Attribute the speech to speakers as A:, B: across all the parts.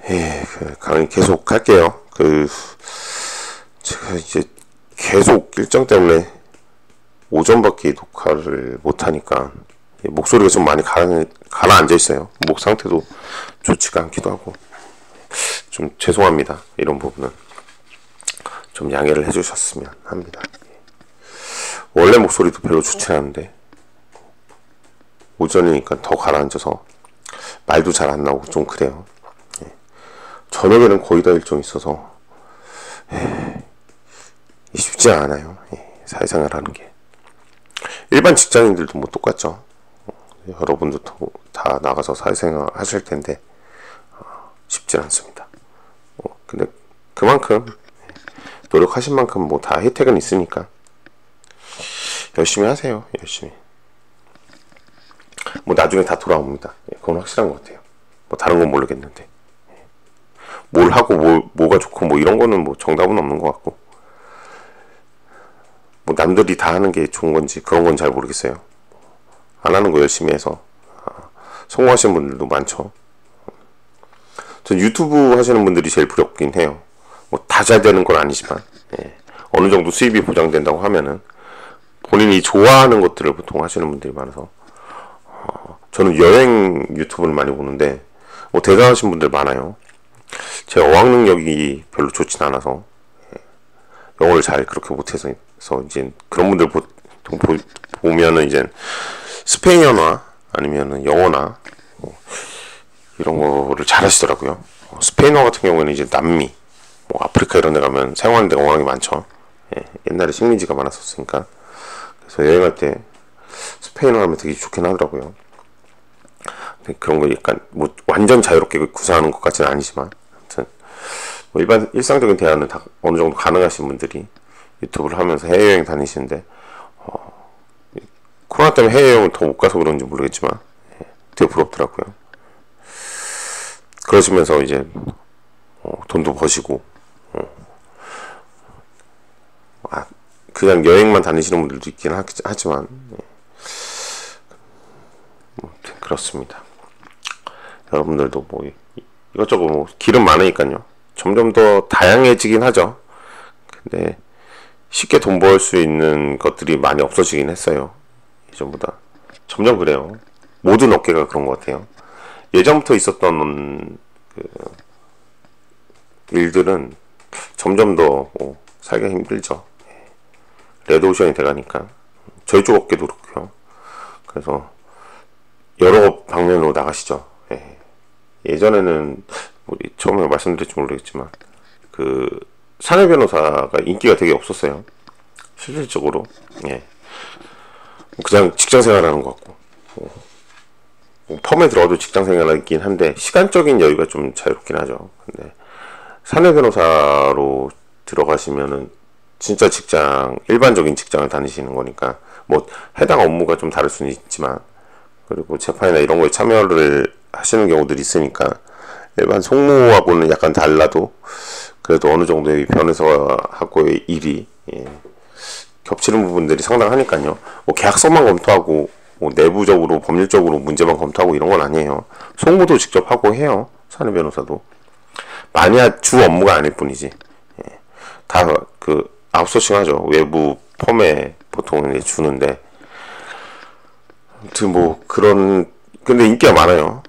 A: 예, 강의 계속 할게요. 제가 이제 계속 일정 때문에 오전밖에 녹화를 못하니까 목소리가 좀 많이 가라앉아 있어요. 목 상태도 좋지가 않기도 하고. 좀 죄송합니다. 이런 부분은 좀 양해를 해주셨으면 합니다. 원래 목소리도 별로 좋지 않은데 오전이니까 더 가라앉아서 말도 잘 안 나오고 좀 그래요. 저녁에는 거의 다 일정이 있어서 쉽지 않아요. 사회생활 하는 게. 일반 직장인들도 뭐 똑같죠. 여러분도 다 나가서 사회생활 하실 텐데 쉽지 않습니다. 근데 그만큼 노력하신 만큼 뭐 다 혜택은 있으니까 열심히 하세요. 열심히. 뭐 나중에 다 돌아옵니다. 그건 확실한 것 같아요. 뭐 다른 건 모르겠는데 뭘 하고 뭐가 좋고 뭐 이런 거는 뭐 정답은 없는 것 같고, 뭐 남들이 다 하는 게 좋은 건지 그런 건 잘 모르겠어요. 안 하는 거 열심히 해서 성공하시는 분들도 많죠. 전 유튜브 하시는 분들이 제일 부럽긴 해요. 뭐 다 잘 되는 건 아니지만 어느 정도 수입이 보장된다고 하면은 본인이 좋아하는 것들을 보통 하시는 분들이 많아서 저는 여행 유튜브를 많이 보는데 뭐 대단하신 분들 많아요. 제 어학 능력이 별로 좋진 않아서 영어를 잘 그렇게 못해서 이제 그런 분들 보통 보면은 이제 스페인어나 아니면은 영어나 이런 거를 잘 하시더라고요. 스페인어 같은 경우에는 이제 남미, 뭐 아프리카 이런 데 가면 사용하는 데가 워낙에 많죠. 옛날에 식민지가 많았었으니까. 그래서 여행할 때 스페인어 하면 되게 좋긴 하더라고요. 그런 거 약간 뭐 완전 자유롭게 구사하는 것 같지는 아니지만, 아무튼 뭐 일반 일상적인 대화는 다 어느 정도 가능하신 분들이 유튜브를 하면서 해외여행 다니시는데 코로나 때문에 해외여행을 더 못 가서 그런지 모르겠지만 되게 부럽더라고요. 그러시면서 이제 돈도 버시고 그냥 여행만 다니시는 분들도 있긴 하지만 그렇습니다. 여러분들도 뭐 이것저것 뭐 길은 많으니까요. 점점 더 다양해지긴 하죠. 근데 쉽게 돈 벌 수 있는 것들이 많이 없어지긴 했어요. 예전보다. 점점 그래요. 모든 업계가 그런 것 같아요. 예전부터 있었던 일들은 점점 더 살기가 힘들죠. 레드오션이 돼가니까. 저희 쪽 업계도 그렇고요. 그래서 여러 방면으로 나가시죠. 예전에는 처음에 말씀드릴지 모르겠지만 사내 변호사가 인기가 되게 없었어요. 실질적으로. 그냥 직장 생활하는 것 같고 펌에 들어가도 직장 생활이긴 한데 시간적인 여유가 좀 자유롭긴 하죠. 근데 사내 변호사로 들어가시면은 진짜 일반적인 직장을 다니시는 거니까 뭐 해당 업무가 좀 다를 수는 있지만, 그리고 재판이나 이런 거에 참여를 하시는 경우들이 있으니까 일반 송무하고는 약간 달라도 그래도 어느 정도의 변호사하고의 일이 겹치는 부분들이 상당하니까요. 뭐 계약서만 검토하고 뭐 내부적으로 법률적으로 문제만 검토하고 이런 건 아니에요. 송무도 직접 하고 해요. 사내 변호사도. 만약 주 업무가 아닐 뿐이지. 다 아웃소싱 하죠. 외부 펌에 보통 주는데. 아무튼 뭐 근데 인기가 많아요.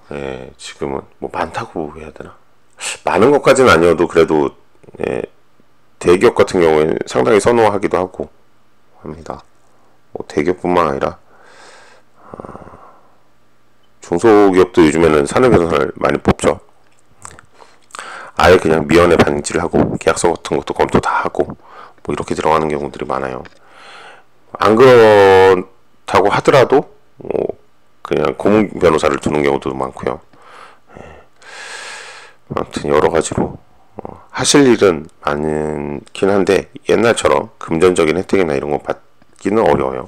A: 지금은 뭐 많다고 해야 되나? 많은 것까지는 아니어도 그래도 대기업 같은 경우에는 상당히 선호하기도 하고 합니다. 뭐 대기업뿐만 아니라 중소기업도 요즘에는 사내 변호사를 많이 뽑죠. 아예 그냥 미연에 방지를 하고 계약서 같은 것도 검토 다 하고 뭐 이렇게 들어가는 경우들이 많아요. 안 그렇다고 하더라도 그냥 고문 변호사를 두는 경우도 많고요. 아무튼 여러 가지로 하실 일은 많긴 한데 옛날처럼 금전적인 혜택이나 이런 거 받기는 어려워요.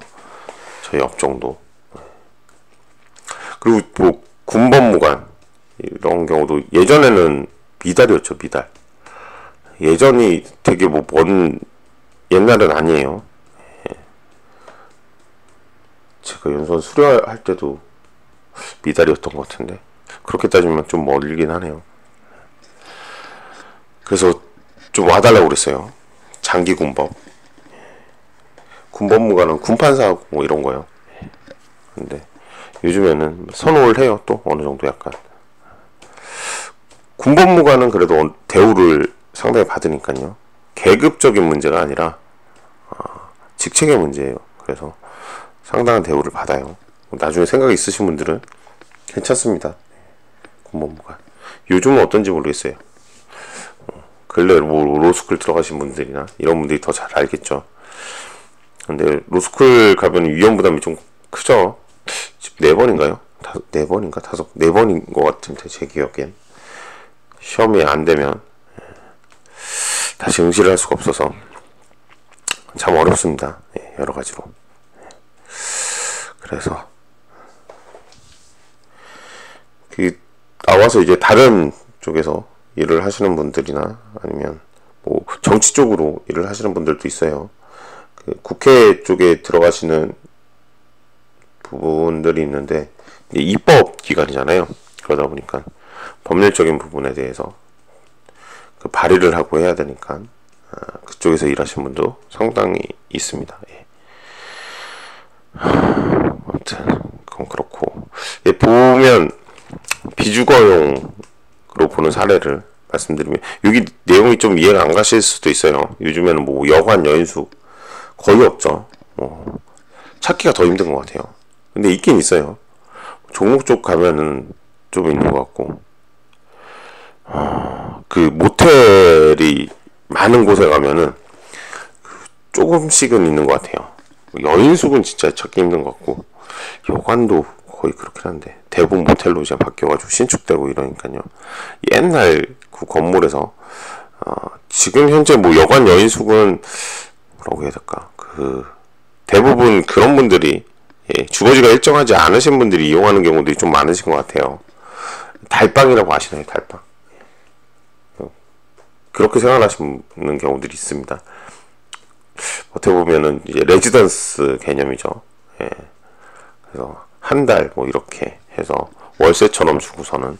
A: 저희 업종도. 그리고 뭐 군법무관 이런 경우도 예전에는 미달이었죠. 미달. 예전이 되게 뭐 먼 옛날은 아니에요. 제가 연수원 수료할 때도 미달이었던 것 같은데 그렇게 따지면 좀 멀긴 하네요. 그래서 좀 와달라고 그랬어요. 장기 군법. 군법무관은 군판사하고 뭐 이런 거요. 근데 요즘에는 선호를 해요. 또 어느 정도 약간. 군법무관은 그래도 대우를 상당히 받으니까요. 계급적인 문제가 아니라 직책의 문제예요. 그래서 상당한 대우를 받아요. 나중에 생각이 있으신 분들은 괜찮습니다. 군법무관. 요즘은 어떤지 모르겠어요. 근래 뭐 로스쿨 들어가신 분들이나 이런 분들이 더 잘 알겠죠. 근데 로스쿨 가면 위험 부담이 좀 크죠. 4번인가요? 4번인가? 4번인 것 같은데 제 기억엔. 시험이 안 되면 다시 응시를 할 수가 없어서 참 어렵습니다. 여러 가지로. 그래서 나와서 이제 다른 쪽에서 일을 하시는 분들이나 아니면 뭐 정치 쪽으로 일을 하시는 분들도 있어요. 국회 쪽에 들어가시는 부분들이 있는데 입법 기관이잖아요. 그러다 보니까 법률적인 부분에 대해서 발의를 하고 해야 되니까 그쪽에서 일하시는 분도 상당히 있습니다. 아무튼 그건 그렇고 보면 비주거용으로 보는 사례를 말씀드리면 여기 내용이 좀 이해가 안 가실 수도 있어요. 요즘에는 뭐 여관 여인수 거의 없죠. 찾기가 더 힘든 것 같아요. 근데 있긴 있어요. 종목 쪽 가면은 좀 있는 것 같고 그 모텔이 많은 곳에 가면은 조금씩은 있는 것 같아요. 여인숙은 진짜 찾기 힘든 것 같고 여관도 거의 그렇긴 한데 대부분 모텔로 이제 바뀌어가지고 신축되고 이러니까요. 옛날 그 건물에서 지금 현재 뭐 여관 여인숙은 뭐라고 해야 될까? 대부분 그런 분들이 주거지가 일정하지 않으신 분들이 이용하는 경우들이 좀 많으신 것 같아요. 달방이라고 아시나요? 달방. 그렇게 생각하시는 경우들이 있습니다. 어떻게 보면은 이제 레지던스 개념이죠. 그래서 한 달 뭐 이렇게 해서 월세처럼 주고서는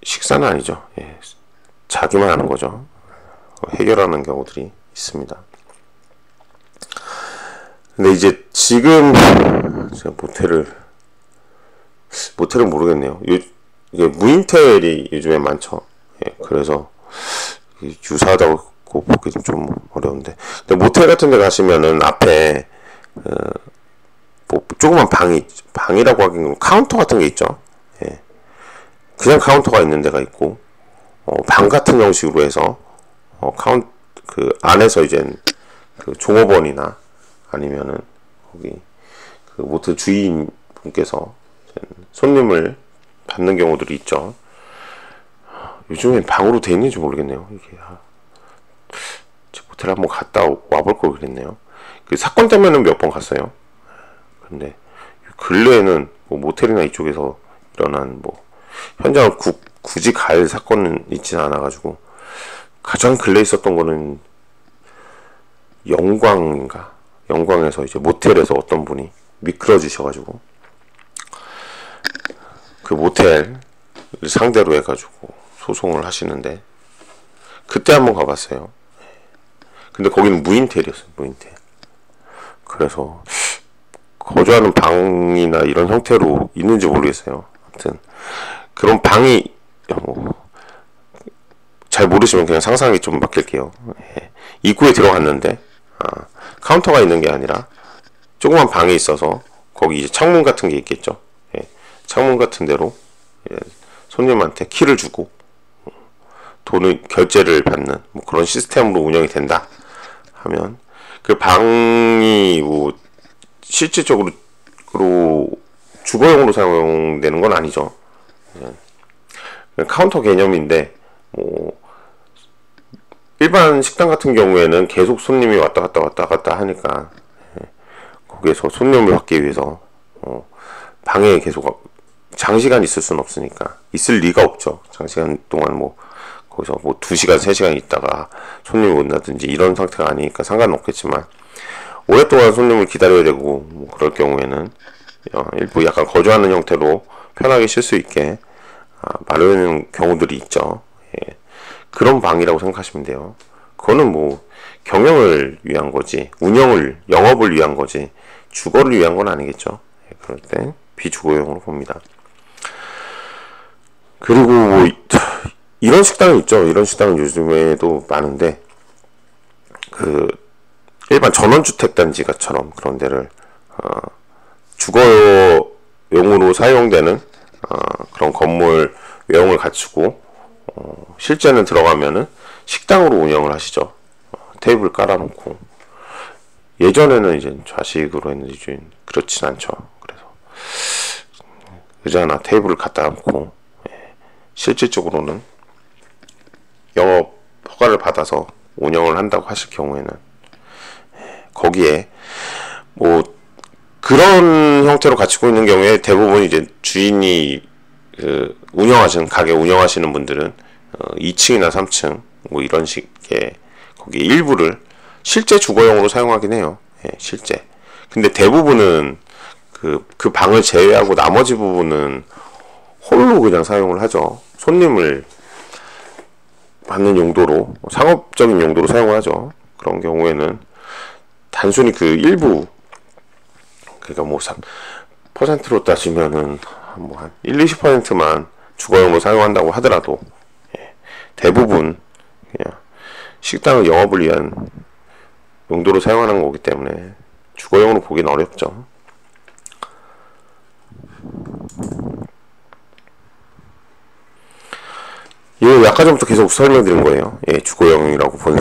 A: 식사는 아니죠. 자기만 하는 거죠. 해결하는 경우들이 있습니다. 근데 이제 지금 제가 모텔은 모르겠네요. 이게 무인텔이 요즘에 많죠. 그래서 유사하다고 보기 좀 어려운데. 근데 모텔 같은 데 가시면은 앞에 뭐 조그만 방이라고 하기는 카운터 같은 게 있죠. 그냥 카운터가 있는 데가 있고 방 같은 형식으로 해서 그 안에서 이제 그 종업원이나 아니면은 거기 그 모텔 주인분께서 손님을 받는 경우들이 있죠. 요즘엔 방으로 돼 있는지 모르겠네요. 이게 모텔 한번 갔다 와볼 걸 그랬네요. 그 사건 때문에는 몇 번 갔어요. 근데 근래에는 뭐 모텔이나 이쪽에서 일어난 뭐 현장을 굳이 갈 사건은 있지는 않아가지고 가장 근래 있었던 거는 영광에서 이제 모텔에서 어떤 분이 미끄러지셔가지고 그 모텔을 상대로 해가지고 소송을 하시는데 그때 한번 가봤어요. 근데 거기는 무인텔이었어요. 무인텔. 그래서 거주하는 방이나 이런 형태로 있는지 모르겠어요. 아무튼 그런 방이 잘 모르시면 그냥 상상이 좀 맡길게요. 입구에 들어갔는데 카운터가 있는 게 아니라 조그만 방이 있어서 거기 이제 창문 같은 게 있겠죠. 창문 같은 데로 손님한테 키를 주고 돈을 결제를 받는 뭐 그런 시스템으로 운영이 된다 하면 그 방이 뭐 실질적으로 주거용으로 사용되는 건 아니죠. 카운터 개념인데 뭐 일반 식당 같은 경우에는 계속 손님이 왔다 갔다 하니까 거기에서 손님을 받기 위해서 방에 계속 장시간 있을 수는 없으니까 있을 리가 없죠. 장시간 동안 뭐 거기서 뭐 2시간 3시간 있다가 손님이 온다든지 이런 상태가 아니니까 상관은 없겠지만 오랫동안 손님을 기다려야 되고 뭐 그럴 경우에는 일부 약간 거주하는 형태로 편하게 쉴 수 있게 마련하는 경우들이 있죠. 예. 그런 방이라고 생각하시면 돼요. 그거는 뭐 경영을 위한 거지, 영업을 위한 거지 주거를 위한 건 아니겠죠. 예, 그럴 땐 비주거용으로 봅니다. 그리고 뭐 이런 식당은 있죠. 이런 식당은 요즘에도 많은데, 그 일반 전원주택단지가처럼 그런 데를 주거용으로 사용되는 그런 건물 외형을 갖추고 실제는 들어가면은 식당으로 운영을 하시죠. 테이블 깔아놓고. 예전에는 이제 좌식으로 했는데 이제 그렇진 않죠. 그래서 의자나 테이블을 갖다 놓고 실질적으로는 영업 허가를 받아서 운영을 한다고 하실 경우에는 거기에 뭐 그런 형태로 갖추고 있는 경우에 대부분 이제 주인이 가게 운영하시는 분들은 2층이나 3층 뭐 이런 식의 거기 일부를 실제 주거용으로 사용하긴 해요. 예, 실제. 근데 대부분은 그 방을 제외하고 나머지 부분은 홀로 그냥 사용을 하죠. 손님을 받는 용도로, 상업적인 용도로 사용을 하죠. 그런 경우에는 단순히 그 일부, 그러니까 뭐 3%로 따지면은 뭐 한 1-20%만 주거용으로 사용한다고 하더라도 대부분 그냥 식당을 영업을 위한 용도로 사용하는 거기 때문에 주거용으로 보기는 어렵죠. 이거 아까 전부터 계속 설명드린 거예요. 예, 주거용이라고 본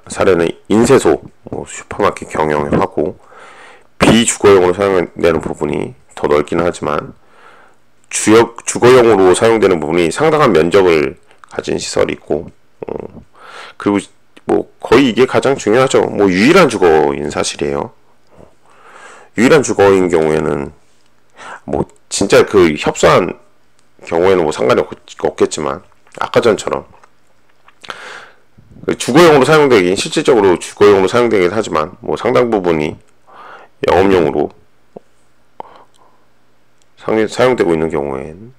A: 사례는 인쇄소, 뭐 슈퍼마켓 경영하고 비주거용으로 사용되는 부분이 더 넓기는 하지만 주거용으로 사용되는 부분이 상당한 면적을 가진 시설이 있고, 그리고 뭐 거의 이게 가장 중요하죠. 뭐 유일한 주거인 사실이에요. 유일한 주거인 경우에는 뭐 진짜 그 협소한 경우에는 뭐 상관이 없겠지만 아까 전처럼 주거용으로 사용되긴, 실질적으로 주거용으로 사용되긴 하지만 뭐 상당 부분이 영업용으로 사용되고 있는 경우에는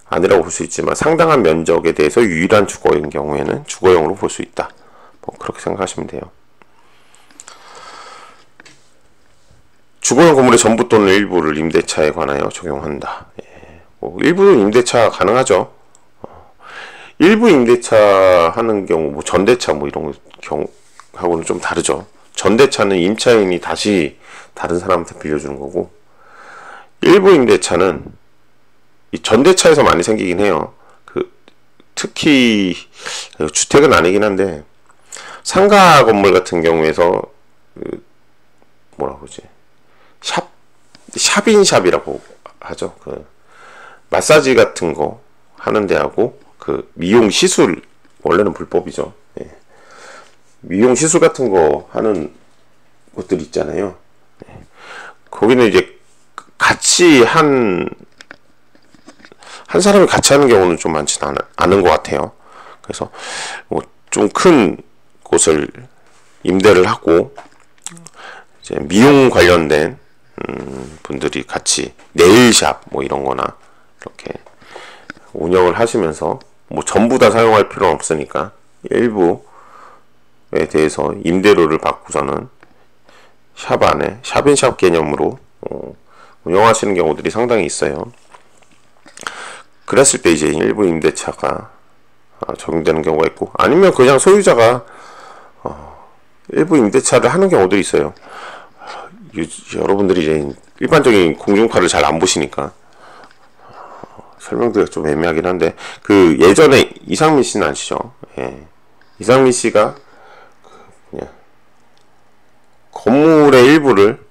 A: 아니라고 볼 수 있지만 상당한 면적에 대해서 유일한 주거인 경우에는 주거용으로 볼 수 있다. 뭐 그렇게 생각하시면 돼요. 주거용 건물의 전부 또는 일부를 임대차에 관하여 적용한다. 뭐 일부 임대차 가능하죠. 일부 임대차 하는 경우, 뭐 전대차 뭐 이런 경우하고는 좀 다르죠. 전대차는 임차인이 다시 다른 사람한테 빌려주는 거고, 일부 임대차는 이 전대차에서 많이 생기긴 해요. 특히 주택은 아니긴 한데 상가 건물 같은 경우에서 뭐라고 그러지? 샵인샵이라고 하죠. 마사지 같은 거 하는 데하고 미용 시술, 원래는 불법이죠. 예. 미용 시술 같은 거 하는 곳들 있잖아요. 예. 거기는 이제 같이 한 사람이 같이 하는 경우는 좀 많지는 않은 것 같아요. 그래서 뭐 좀 큰 곳을 임대를 하고 이제 미용 관련된 분들이 같이 네일샵 뭐 이런 거나 이렇게 운영을 하시면서, 뭐 전부 다 사용할 필요는 없으니까 일부에 대해서 임대료를 받고서는 샵 안에 샵인샵 개념으로 운영하시는 경우들이 상당히 있어요. 그랬을 때 이제 일부 임대차가 적용되는 경우가 있고, 아니면 그냥 소유자가 일부 임대차를 하는 경우도 있어요. 여러분들이 이제 일반적인 공중파를 잘 안 보시니까 설명드리기가 좀 애매하긴 한데, 예전에 이상민 씨는 아시죠? 예. 이상민 씨가 그냥 건물의 일부를,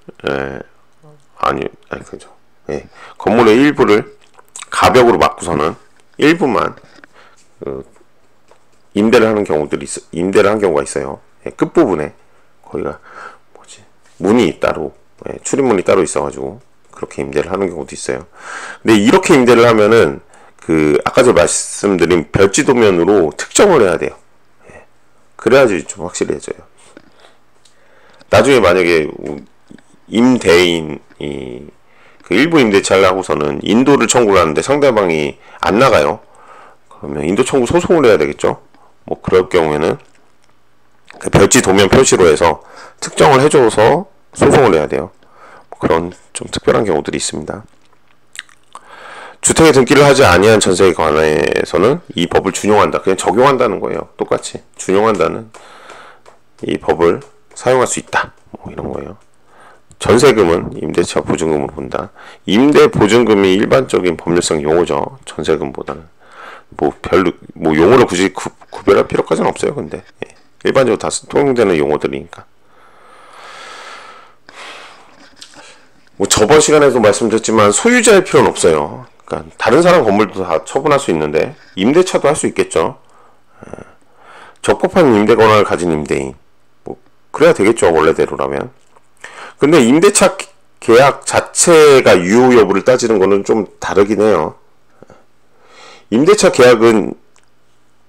A: 그죠. 예. 건물의 일부를 가벽으로 막고서는 일부만 임대를 한 경우가 있어요. 예. 끝부분에 거기가 문이 따로, 출입문이 따로 있어가지고 그렇게 임대를 하는 경우도 있어요. 근데 이렇게 임대를 하면은 아까 저 말씀드린 별지도면으로 특정을 해야 돼요. 그래야지 좀 확실해져요. 나중에 만약에 임대인이 그 일부 임대차를 하고서는 인도를 청구를 하는데 상대방이 안 나가요. 그러면 인도 청구 소송을 해야 되겠죠. 뭐 그럴 경우에는 그 별지 도면 표시로 해서 특정을 해줘서 소송을 해야 돼요. 그런 좀 특별한 경우들이 있습니다. 주택에 등기를 하지 아니한 전세에 관해서는 이 법을 준용한다. 그냥 적용한다는 거예요. 똑같이 준용한다는 이 법을 사용할 수 있다. 뭐 이런 거예요. 전세금은 임대차 보증금으로 본다. 임대 보증금이 일반적인 법률상 용어죠. 전세금보다는 뭐 용어를 굳이 구별할 필요까지는 없어요. 근데 일반적으로 다 통용되는 용어들이니까. 뭐 저번 시간에도 말씀드렸지만 소유자일 필요는 없어요. 그러니까 다른 사람 건물도 다 처분할 수 있는데 임대차도 할 수 있겠죠. 적법한 임대 권한을 가진 임대인. 뭐 그래야 되겠죠. 원래대로라면. 근데 임대차 계약 자체가 유효 여부를 따지는 거는 좀 다르긴 해요. 임대차 계약은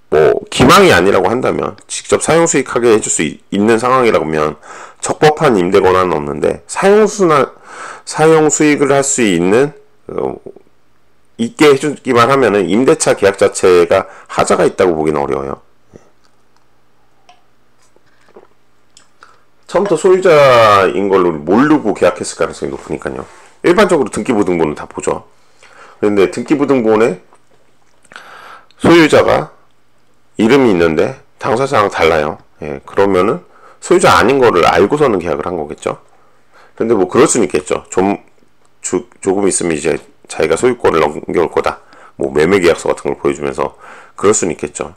A: 뭐 기망이 아니라고 한다면 직접 사용 수익하게 해줄 수 있는 상황이라면 적법한 임대 권한은 없는데 사용 수익을 할 수 있는 있게 해주기만 하면은 임대차 계약 자체가 하자가 있다고 보기는 어려워요. 처음부터 소유자인 걸로 모르고 계약했을 가능성이 높으니까요. 일반적으로 등기부등본은 다 보죠. 그런데 등기부등본에 소유자가 이름이 있는데 당사자랑 달라요. 그러면은 소유자 아닌 거를 알고서는 계약을 한 거겠죠. 근데 뭐 그럴 수는 있겠죠. 조금 있으면 이제 자기가 소유권을 넘겨올 거다. 뭐 매매계약서 같은 걸 보여주면서 그럴 수는 있겠죠.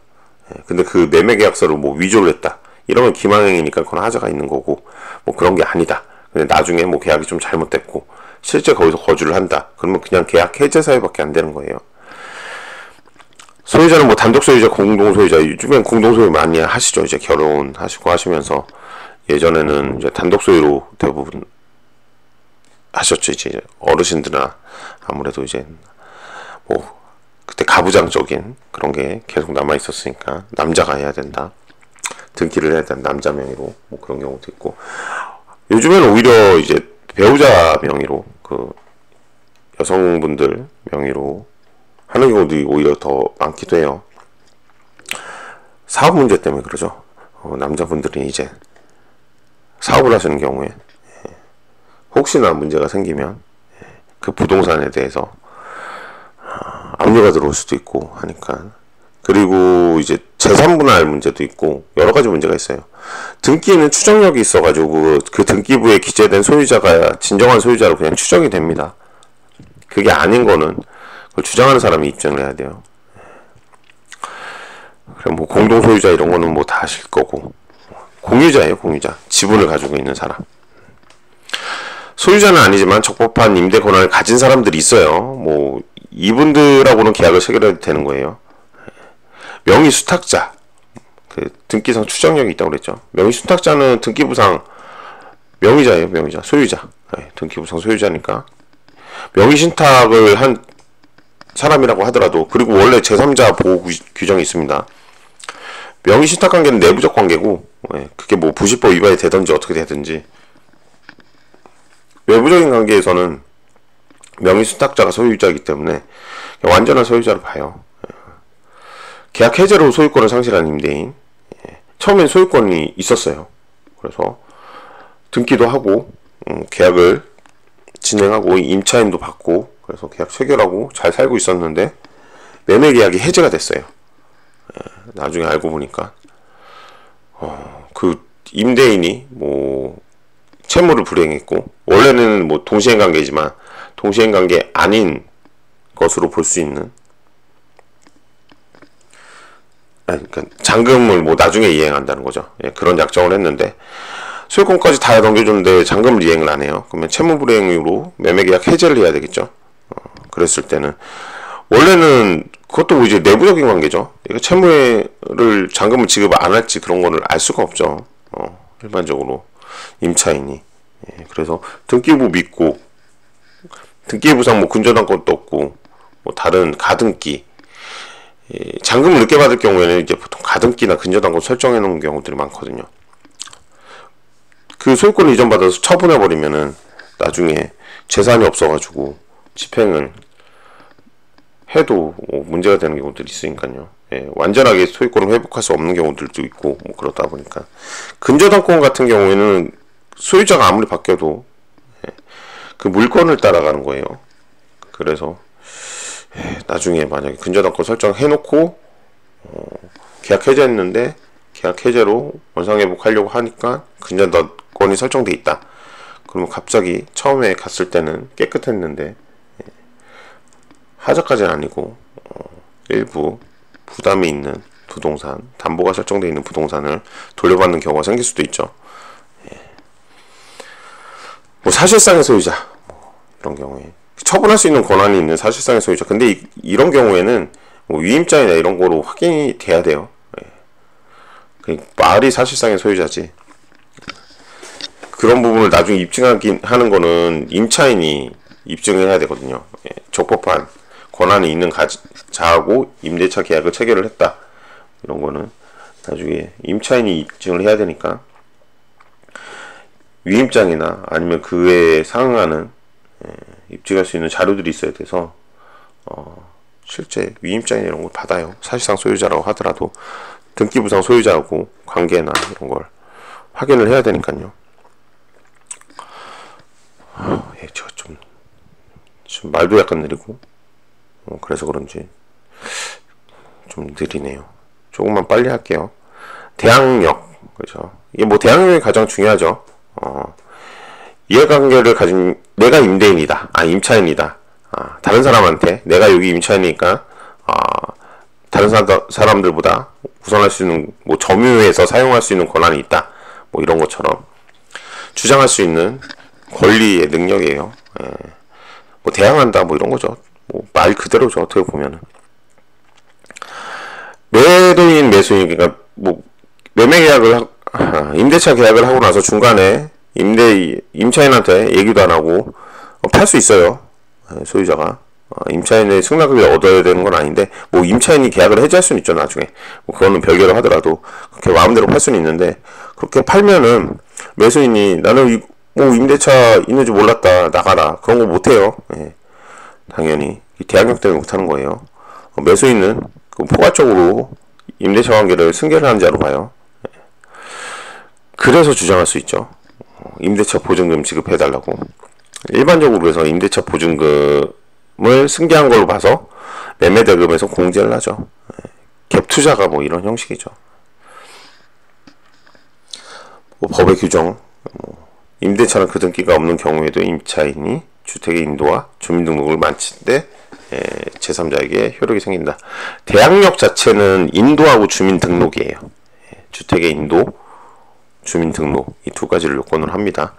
A: 근데 그 매매계약서를 뭐 위조를 했다. 이러면 기망행위니까 그건 하자가 있는 거고 뭐 그런 게 아니다. 근데 나중에 뭐 계약이 좀 잘못됐고 실제 거기서 거주를 한다. 그러면 그냥 계약 해제 사유밖에 안 되는 거예요. 소유자는 뭐 단독 소유자, 공동 소유자, 요즘엔 공동 소유 많이 하시죠. 이제 결혼하시고 하시면서 예전에는 이제 단독 소유로 대부분 하셨죠. 이제 어르신들이나 아무래도 이제 뭐 그때 가부장적인 그런 게 계속 남아 있었으니까 남자가 해야 된다. 등기를 해야 된다. 남자 명의로 뭐 그런 경우도 있고 요즘에는 오히려 이제 배우자 명의로 그 여성분들 명의로 하는 경우도 오히려 더 많기도 해요. 사업 문제 때문에 그러죠. 남자분들이 이제 사업을 하시는 경우에 혹시나 문제가 생기면 그 부동산에 대해서 압류가 들어올 수도 있고 하니까. 그리고 이제 재산분할 문제도 있고 여러 가지 문제가 있어요. 등기는 추정력이 있어가지고 그 등기부에 기재된 소유자가 진정한 소유자로 그냥 추정이 됩니다. 그게 아닌 거는 그걸 주장하는 사람이 입증을 해야 돼요. 그럼 뭐 공동 소유자 이런 거는 뭐 다 하실 거고 공유자예요. 공유자. 지분을 가지고 있는 사람. 소유자는 아니지만 적법한 임대 권한을 가진 사람들이 있어요. 뭐 이분들하고는 계약을 체결해도 되는 거예요. 명의 수탁자. 그 등기상 추정력이 있다고 그랬죠. 명의 수탁자는 등기부상 명의자예요. 명의자. 소유자. 등기부상 소유자니까 명의 신탁을 한 사람이라고 하더라도 그리고 원래 제3자 보호 규정이 있습니다. 명의 신탁 관계는 내부적 관계고 그게 뭐 부실법 위반이 되든지 어떻게 되든지 외부적인 관계에서는 명의 수탁자가 소유자이기 때문에 완전한 소유자로 봐요. 계약 해제로 소유권을 상실한 임대인. 처음엔 소유권이 있었어요. 그래서 등기도 하고 계약을 진행하고 임차인도 받고 그래서 계약 체결하고 잘 살고 있었는데 매매 계약이 해제가 됐어요. 나중에 알고 보니까 그 임대인이 뭐 채무를 불이행했고 원래는 뭐 동시행 관계지만 동시행 관계 아닌 것으로 볼 수 있는 그러니까 잔금을 뭐 나중에 이행한다는 거죠. 그런 약정을 했는데 소유권까지 다 넘겨줬는데 잔금을 이행을 안 해요. 그러면 채무 불이행으로 매매계약 해제를 해야 되겠죠. 그랬을 때는 원래는 그것도 뭐 이제 내부적인 관계죠. 채무를 잔금을 지급 안 할지 그런 거를 알 수가 없죠. 일반적으로 임차인이. 그래서 등기부 믿고 등기부상 뭐 근저당 것도 없고 뭐 다른 가등기 잔금을 늦게 받을 경우에는 이제 보통 가등기나 근저당권 설정해 놓은 경우들이 많거든요. 그 소유권을 이전받아서 처분해 버리면은 나중에 재산이 없어가지고 집행을 해도 문제가 되는 경우들이 있으니까요. 예, 완전하게 소유권을 회복할 수 없는 경우들도 있고 뭐 그러다 보니까 근저당권 같은 경우에는 소유자가 아무리 바뀌어도 그 물건을 따라가는 거예요. 그래서 나중에 만약에 근저당권 설정해놓고 계약 해제했는데 계약 해제로 원상회복하려고 하니까 근저당권이 설정돼 있다. 그러면 갑자기 처음에 갔을 때는 깨끗했는데 하자까지는 아니고 일부 부담이 있는 부동산, 담보가 설정되어 있는 부동산을 돌려받는 경우가 생길 수도 있죠. 뭐 사실상의 소유자 이런 경우에 처분할 수 있는 권한이 있는 사실상의 소유자. 근데 이런 경우에는 뭐 위임장이나 이런 거로 확인이 돼야 돼요. 말이 사실상의 소유자지. 그런 부분을 나중에 입증하는 거는 임차인이 입증을 해야 되거든요. 적법한 권한이 있는 자하고 임대차 계약을 체결을 했다. 이런 거는 나중에 임차인이 입증을 해야 되니까 위임장이나 아니면 그에 상응하는 입증할 수 있는 자료들이 있어야 돼서 실제 위임장이나 이런 걸 받아요. 사실상 소유자라고 하더라도 등기부상 소유자하고 관계나 이런 걸 확인을 해야 되니까요. 제가 좀 말도 약간 느리고 그래서 그런지 좀 느리네요. 조금만 빨리 할게요. 대항력, 그죠? 이게 뭐 대항력이 가장 중요하죠. 이해관계를 가진 내가 임대인이다, 임차인이다. 다른 사람한테 내가 여기 임차인이니까 다른 사람들보다 우선할 수 있는 뭐 점유에서 사용할 수 있는 권한이 있다. 뭐 이런 것처럼 주장할 수 있는 권리의 능력이에요. 뭐 대항한다, 뭐 이런 거죠. 뭐 말 그대로죠. 어떻게 보면은 매도인 매수인, 그러니까 뭐 매매 계약을 임대차 계약을 하고 나서 중간에 임차인한테 얘기도 안 하고 팔 수 있어요. 소유자가 임차인의 승낙을 얻어야 되는 건 아닌데 뭐 임차인이 계약을 해지할 수는 있죠. 나중에 뭐 그거는 별개로 하더라도 그렇게 마음대로 팔 수는 있는데, 그렇게 팔면은 매수인이 나는 뭐 임대차 있는지 몰랐다, 나가라, 그런 거 못해요. 당연히 대항력 때문에 못하는 거예요. 매수인은 포괄적으로 임대차 관계를 승계를 한 자로 봐요. 그래서 주장할 수 있죠. 임대차 보증금 지급해달라고. 일반적으로 해서 임대차 보증금을 승계한 걸로 봐서 매매대금에서 공제를 하죠. 갭 투자가 뭐 이런 형식이죠. 뭐 법의 규정, 임대차는 그 등기가 없는 경우에도 임차인이 주택의 인도와 주민등록을 마칠 때 제3자에게 효력이 생긴다. 대항력 자체는 인도하고 주민등록이에요. 주택의 인도, 주민등록, 이 두 가지를 요건으로 합니다.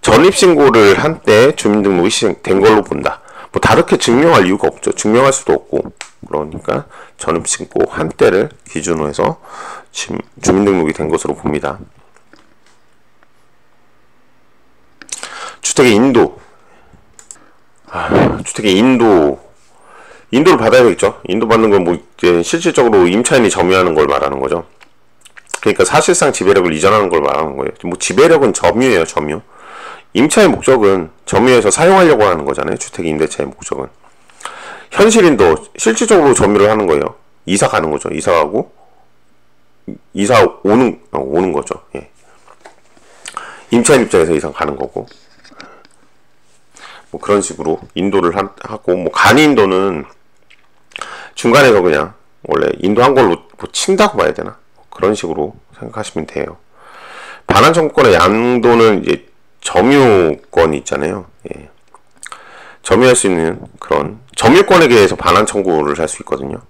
A: 전입신고를 한 때 주민등록이 시행된 걸로 본다. 뭐 다르게 증명할 이유가 없죠. 증명할 수도 없고. 그러니까 전입신고 한 때를 기준으로 해서 주민등록이 된 것으로 봅니다. 주택의 인도. 주택의 인도를 받아야 되겠죠. 인도 받는 건 뭐 이제 실질적으로 임차인이 점유하는 걸 말하는 거죠. 그러니까 사실상 지배력을 이전하는 걸 말하는 거예요. 뭐 지배력은 점유예요, 점유. 임차의 목적은 점유해서 사용하려고 하는 거잖아요. 주택 임대차의 목적은. 현실인도 실질적으로 점유를 하는 거예요. 이사 가는 거죠. 이사 가고 이사 오는 거죠. 임차인 입장에서 이사 가는 거고. 뭐 그런 식으로 인도를 하고, 뭐 간이인도는 중간에서 그냥 원래 인도한 걸로 뭐 친다고 봐야 되나? 그런 식으로 생각하시면 돼요. 반환 청구권의 양도는 이제 점유권이 있잖아요. 점유할 수 있는 그런 점유권에 대해서 반환 청구를 할 수 있거든요.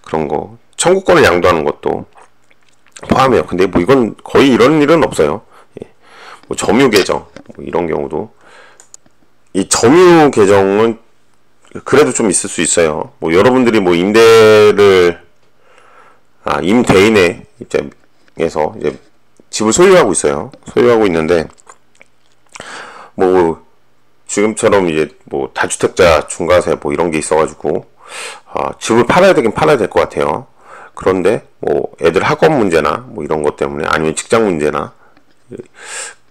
A: 그런 거 청구권을 양도하는 것도 포함해요. 근데 뭐 이건 거의 이런 일은 없어요. 뭐 점유 계정 뭐 이런 경우도, 이 점유 계정은 그래도 좀 있을 수 있어요. 뭐 여러분들이 뭐 임대인의 입장에서 이제 집을 소유하고 있어요. 소유하고 있는데 뭐 지금처럼 이제 뭐 다주택자 중과세 뭐 이런 게 있어가지고 집을 팔아야 되긴 팔아야 될 것 같아요. 그런데 뭐 애들 학업 문제나 뭐 이런 것 때문에, 아니면 직장 문제나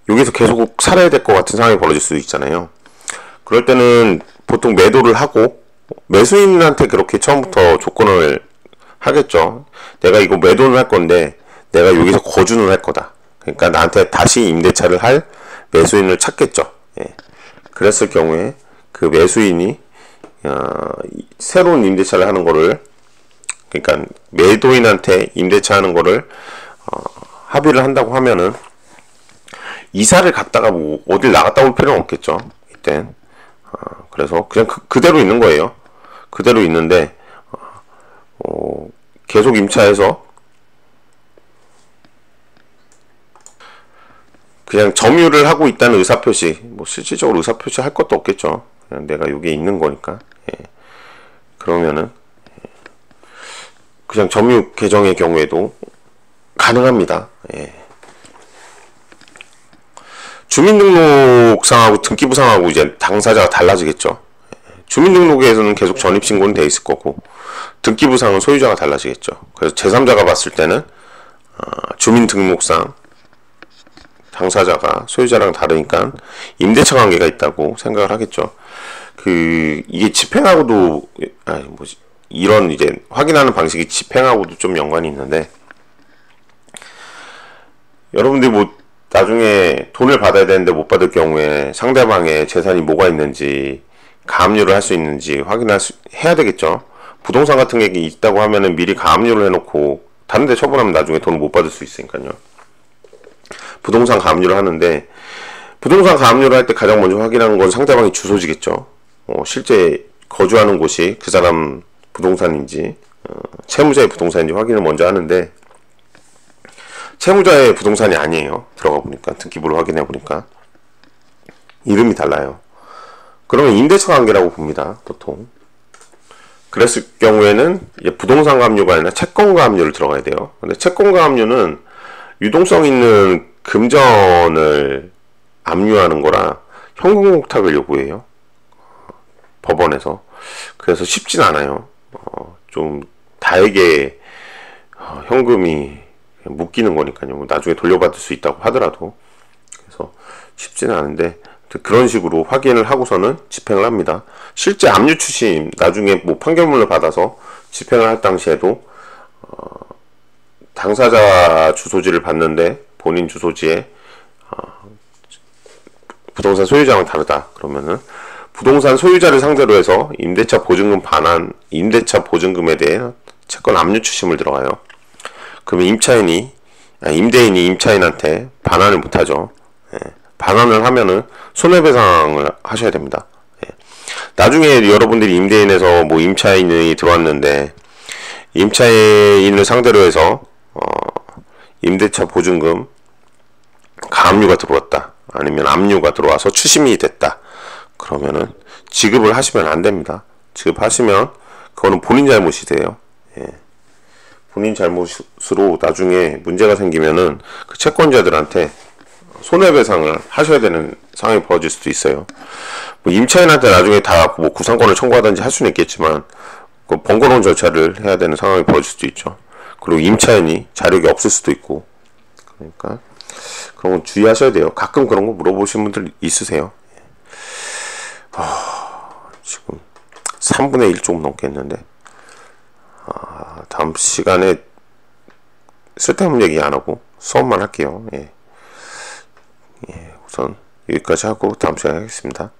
A: 여기서 계속 살아야 될 것 같은 상황이 벌어질 수도 있잖아요. 그럴 때는 보통 매도를 하고 매수인한테 그렇게 처음부터 조건을 하겠죠. 내가 이거 매도는 할 건데 내가 여기서 거주는 할 거다. 그러니까 나한테 다시 임대차를 할 매수인을 찾겠죠. 예. 그랬을 경우에 그 매수인이 새로운 임대차를 하는 거를, 그러니까 매도인한테 임대차 하는 거를 합의를 한다고 하면은 이사를 갔다가 뭐 어딜 나갔다 올 필요는 없겠죠. 이땐 그래서 그냥 그대로 있는 거예요. 그대로 있는데 계속 임차해서 그냥 점유를 하고 있다는 의사표시, 뭐 실질적으로 의사표시 할 것도 없겠죠. 그냥 내가 여기에 있는 거니까. 예. 그러면은 그냥 점유 계정의 경우에도 가능합니다. 예. 주민등록상하고 등기부상하고 이제 당사자가 달라지겠죠. 주민등록에서는 계속 전입신고는 돼 있을 거고, 등기부상은 소유자가 달라지겠죠. 그래서 제3자가 봤을 때는 주민등록상 당사자가 소유자랑 다르니까 임대차 관계가 있다고 생각을 하겠죠. 이게 집행하고도 이런 이제 확인하는 방식이 집행하고도 좀 연관이 있는데, 여러분들이 뭐 나중에 돈을 받아야 되는데 못 받을 경우에 상대방의 재산이 뭐가 있는지, 가압류를 할 수 있는지 해야 되겠죠. 부동산 같은 게 있다고 하면은 미리 가압류를 해놓고 다른 데 처분하면 나중에 돈을 못 받을 수 있으니까요. 부동산 가압류를 하는데, 부동산 가압류를 할 때 가장 먼저 확인하는 건 상대방의 주소지겠죠. 실제 거주하는 곳이 그 사람 부동산인지 채무자의 부동산인지 확인을 먼저 하는데, 채무자의 부동산이 아니에요. 들어가 보니까, 등기부를 확인해 보니까 이름이 달라요. 그러면 임대차 관계라고 봅니다, 보통. 그랬을 경우에는 부동산 가압류가 아니라 채권 가압류를 들어가야 돼요. 근데 채권 가압류는 유동성 있는 금전을 압류하는 거라 현금 공탁을 요구해요, 법원에서. 그래서 쉽진 않아요. 좀 다에게 현금이 묶이는 거니까요. 나중에 돌려받을 수 있다고 하더라도. 그래서 쉽지는 않은데, 그런 식으로 확인을 하고서는 집행을 합니다. 실제 압류 추심, 나중에 뭐 판결문을 받아서 집행을 할 당시에도 당사자 주소지를 봤는데 본인 주소지에 부동산 소유자랑 다르다 그러면은 부동산 소유자를 상대로 해서 임대차 보증금 반환, 임대차 보증금에 대해 채권 압류 추심을 들어가요. 그러면 임대인이 임차인한테 반환을 못하죠. 예. 반환을 하면은 손해배상을 하셔야 됩니다. 예. 나중에 여러분들이 임대인에서 뭐 임차인이 들어왔는데 임차인을 상대로 해서 임대차 보증금 가압류가 들어왔다, 아니면 압류가 들어와서 추심이 됐다, 그러면은 지급을 하시면 안 됩니다. 지급하시면 그거는 본인 잘못이세요. 예. 본인 잘못으로 나중에 문제가 생기면은 그 채권자들한테 손해배상을 하셔야 되는 상황이 벌어질 수도 있어요. 뭐 임차인한테 나중에 다 뭐 구상권을 청구하든지 할 수는 있겠지만 그 번거로운 절차를 해야 되는 상황이 벌어질 수도 있죠. 그리고 임차인이 자력이 없을 수도 있고, 그러니까 그런 건 주의하셔야 돼요. 가끔 그런 거 물어보시는 분들 있으세요. 지금 3분의 1 조금 넘겠는데, 다음 시간에 쓸데없는 얘기 안 하고 수업만 할게요. 예. 우선 여기까지 하고 다음 시간에 하겠습니다.